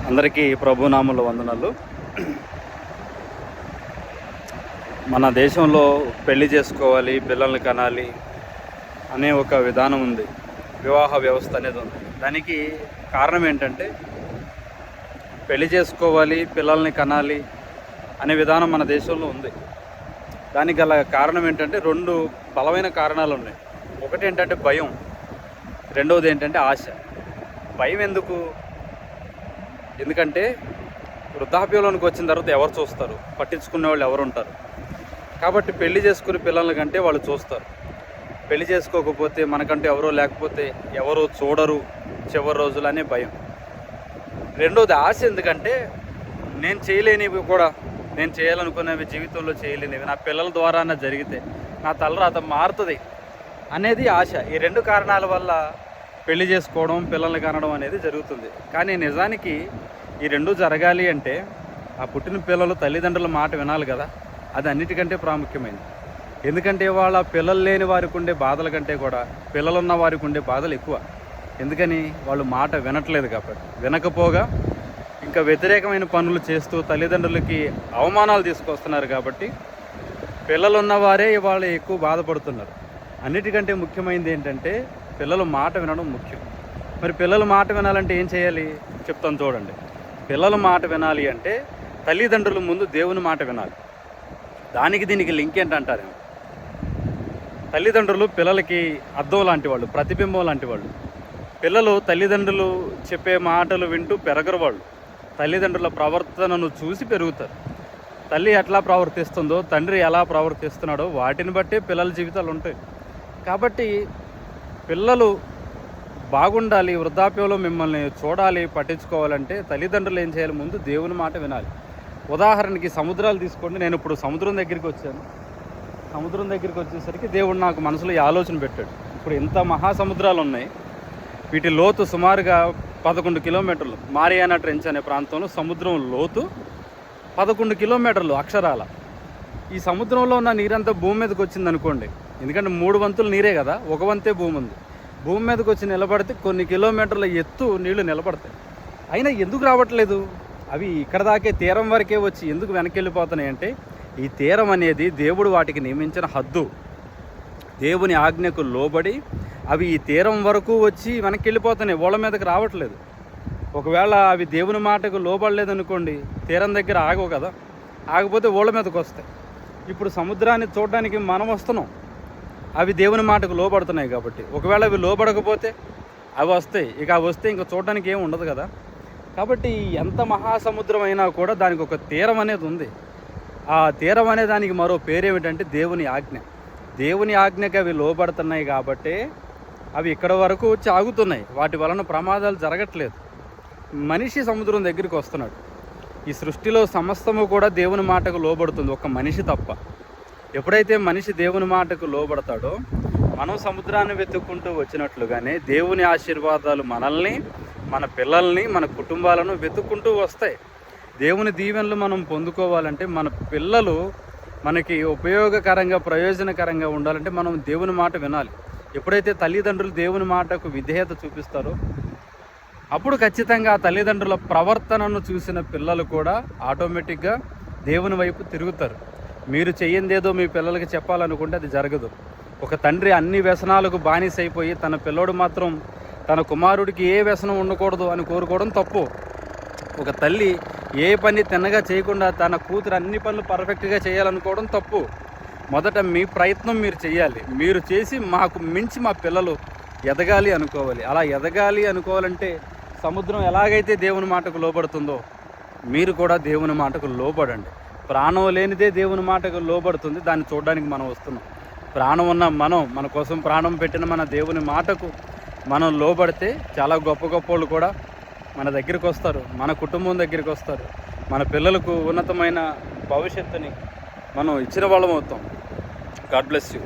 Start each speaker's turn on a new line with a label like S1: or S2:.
S1: అందరికీ ప్రభునామముల వందనాలు. మన దేశంలో పెళ్లి చేసుకోవాలి, పిల్లల్ని కనాలి అనే ఒక విధానం ఉంది, వివాహ వ్యవస్థ అనేది ఉంది. దానికి కారణం ఏంటంటే పెళ్లి చేసుకోవాలి, పిల్లల్ని కనాలి అనే విధానం మన దేశంలో ఉంది. దానికి గల కారణం ఏంటంటే రెండు బలమైన కారణాలు ఉన్నాయి. ఒకటి ఏంటంటే భయం, రెండవది ఏంటంటే ఆశ. భయం ఎందుకంటే వృద్ధాప్యంలోనికి వచ్చిన తర్వాత ఎవరు చూస్తారు, పట్టించుకునే వాళ్ళు ఎవరు ఉంటారు. కాబట్టి పెళ్లి చేసుకునే పిల్లల కంటే వాళ్ళు చూస్తారు. పెళ్లి చేసుకోకపోతే మనకంటే ఎవరో లేకపోతే ఎవరో చూడరు చివరి రోజులు అనే భయం. రెండోది ఆశ, ఎందుకంటే నేను చేయలేనివి కూడా, నేను చేయాలనుకునేవి జీవితంలో చేయలేనివి నా పిల్లల ద్వారా జరిగితే నా తలరాత మారుతుంది అనేది ఆశ. ఈ రెండు కారణాల వల్ల పెళ్లి చేసుకోవడం, పిల్లల్ని కనడం అనేది జరుగుతుంది. కానీ నిజానికి ఈ రెండు జరగాలి అంటే ఆ పుట్టిన పిల్లలు తల్లిదండ్రుల మాట వినాలి కదా. అది అన్నిటికంటే ప్రాముఖ్యమైనది. ఎందుకంటే వాళ్ళ పిల్లలు లేని వారికి ఉండే బాధల కంటే కూడా పిల్లలున్న వారికి ఉండే బాధలు ఎక్కువ. ఎందుకని వాళ్ళు మాట వినట్లేదు కాబట్టి. వినకపోగా ఇంకా వ్యతిరేకమైన పనులు చేస్తూ తల్లిదండ్రులకి అవమానాలు తీసుకొస్తున్నారు కాబట్టి పిల్లలున్న వారే వాళ్ళు ఎక్కువ బాధపడుతున్నారు. అన్నిటికంటే ముఖ్యమైనది ఏంటంటే పిల్లలు మాట వినడం ముఖ్యం. మరి పిల్లలు మాట వినాలంటే ఏం చేయాలి చెప్తాను చూడండి. పిల్లలు మాట వినాలి అంటే తల్లిదండ్రుల ముందు దేవుని మాట వినాలి. దానికి దీనికి లింక్ ఏంటంటారేమో. తల్లిదండ్రులు పిల్లలకి అద్దం లాంటి వాళ్ళు, ప్రతిబింబం లాంటి వాళ్ళు. పిల్లలు తల్లిదండ్రులు చెప్పే మాటలు వింటూ పెరగరు. వాళ్ళు తల్లిదండ్రుల ప్రవర్తనను చూసి పెరుగుతారు. తల్లి ఎట్లా ప్రవర్తిస్తుందో, తండ్రి ఎలా ప్రవర్తిస్తున్నాడో వాటిని బట్టే పిల్లల జీవితాలు ఉంటాయి. కాబట్టి పిల్లలు బాగుండాలి, వృద్ధాప్యంలో మిమ్మల్ని చూడాలి, పట్టించుకోవాలంటే తల్లిదండ్రులు ఏం చేయాలి? ముందు దేవుని మాట వినాలి. ఉదాహరణకి సముద్రాలు తీసుకోండి. నేను ఇప్పుడు సముద్రం దగ్గరికి వచ్చాను. సముద్రం దగ్గరికి వచ్చేసరికి దేవుడు నాకు మనసులో ఈ ఆలోచన పెట్టాడు. ఇప్పుడు ఇంత మహాసముద్రాలు ఉన్నాయి. వీటి లోతు సుమారుగా 11 కిలోమీటర్లు. మారియానా ట్రెంచ్ అనే ప్రాంతంలో సముద్రం లోతు 11 కిలోమీటర్లు అక్షరాల. ఈ సముద్రంలో ఉన్న నీరంతా భూమి మీదకి వచ్చింది అనుకోండి. ఎందుకంటే 3 వంతులు నీరే కదా, 1 వంతే భూమి ఉంది. భూమి మీదకి వచ్చి నిలబడితే కొన్ని కిలోమీటర్ల ఎత్తు నీళ్లు నిలబడతాయి. అయినా ఎందుకు రావట్లేదు? అవి ఇక్కడ దాకే తీరం వరకే వచ్చి ఎందుకు వెనక్కి వెళ్ళిపోతున్నాయి అంటే ఈ తీరం అనేది దేవుడు వాటికి నియమించిన హద్దు. దేవుని ఆజ్ఞకు లోబడి అవి ఈ తీరం వరకు వచ్చి వెనక్కి వెళ్ళిపోతున్నాయి, ఓళ్ళ మీదకి రావట్లేదు. ఒకవేళ అవి దేవుని మాటకు లోబడలేదనుకోండి, తీరం దగ్గర ఆగవు కదా, ఆగిపోతే ఓళ్ళ మీదకి వస్తాయి. ఇప్పుడు సముద్రాన్ని చూడడానికి మనం వస్తున్నాం, అవి దేవుని మాటకు లోబడుతున్నాయి కాబట్టి. ఒకవేళ అవి లోబడకపోతే అవి వస్తాయి. ఇక అవి వస్తే ఇంకా చూడడానికి ఏమి ఉండదు కదా. కాబట్టి ఎంత మహాసముద్రం అయినా కూడా దానికి ఒక తీరం అనేది ఉంది. ఆ తీరం అనే దానికి మరో పేరేమిటంటే దేవుని ఆజ్ఞ. దేవుని ఆజ్ఞకి అవి లోబడుతున్నాయి కాబట్టి అవి ఇక్కడ వరకు వచ్చి ఆగుతున్నాయి. వాటి వలన ప్రమాదాలు జరగట్లేదు. మనిషి సముద్రం దగ్గరికి వస్తున్నాడు. ఈ సృష్టిలో సమస్తము కూడా దేవుని మాటకు లోబడుతుంది, ఒక మనిషి తప్ప. ఎప్పుడైతే మనిషి దేవుని మాటకు లోబడతాడో మనం సముద్రాన్ని వెతుక్కుంటూ వచ్చినట్లుగానే దేవుని ఆశీర్వాదాలు మనల్ని, మన పిల్లల్ని, మన కుటుంబాలను వెతుక్కుంటూ వస్తాయి. దేవుని దీవెనలు మనం పొందుకోవాలంటే మన పిల్లలు మనకి ఉపయోగకరంగా, ప్రయోజనకరంగా ఉండాలంటే మనం దేవుని మాట వినాలి. ఎప్పుడైతే తల్లిదండ్రులు దేవుని మాటకు విధేయత చూపిస్తారో అప్పుడు ఖచ్చితంగా ఆ తల్లిదండ్రుల ప్రవర్తనను చూసిన పిల్లలు కూడా ఆటోమేటిక్గా దేవుని వైపు తిరుగుతారు. మీరు చెయ్యందేదో మీ పిల్లలకి చెప్పాలనుకుంటే అది జరగదు. ఒక తండ్రి అన్ని వ్యసనాలకు బానిసైపోయి తన పిల్లోడు మాత్రం తన కుమారుడికి ఏ వ్యసనం ఉండకూడదు అని కోరుకోవడం తప్పు. ఒక తల్లి ఏ పని తిన్నగా చేయకుండా తన కూతురు అన్ని పనులు పర్ఫెక్ట్గా చేయాలనుకోవడం తప్పు. మొదట మీ ప్రయత్నం మీరు చేయాలి. మీరు చేసి మాకు మించి మా పిల్లలు ఎదగాలి అనుకోవాలి. అలా ఎదగాలి అనుకోవాలంటే సముద్రం ఎలాగైతే దేవుని మాటకు లోబడుతుందో మీరు కూడా దేవుని మాటకు లోబడండి. ప్రాణం లేనిదే దేవుని మాటకు లోబడుతుంది. దాన్ని చూడడానికి మనం వస్తున్నాం. ప్రాణం ఉన్న మనం, మన కోసం ప్రాణం పెట్టిన మన దేవుని మాటకు మనం లోబడితే చాలా గొప్ప గొప్ప వాళ్ళు కూడా మన దగ్గరికి వస్తారు, మన కుటుంబం దగ్గరికి వస్తారు. మన పిల్లలకు ఉన్నతమైన భవిష్యత్తుని మనం ఇచ్చిన వాళ్ళం అవుతాం. God bless you.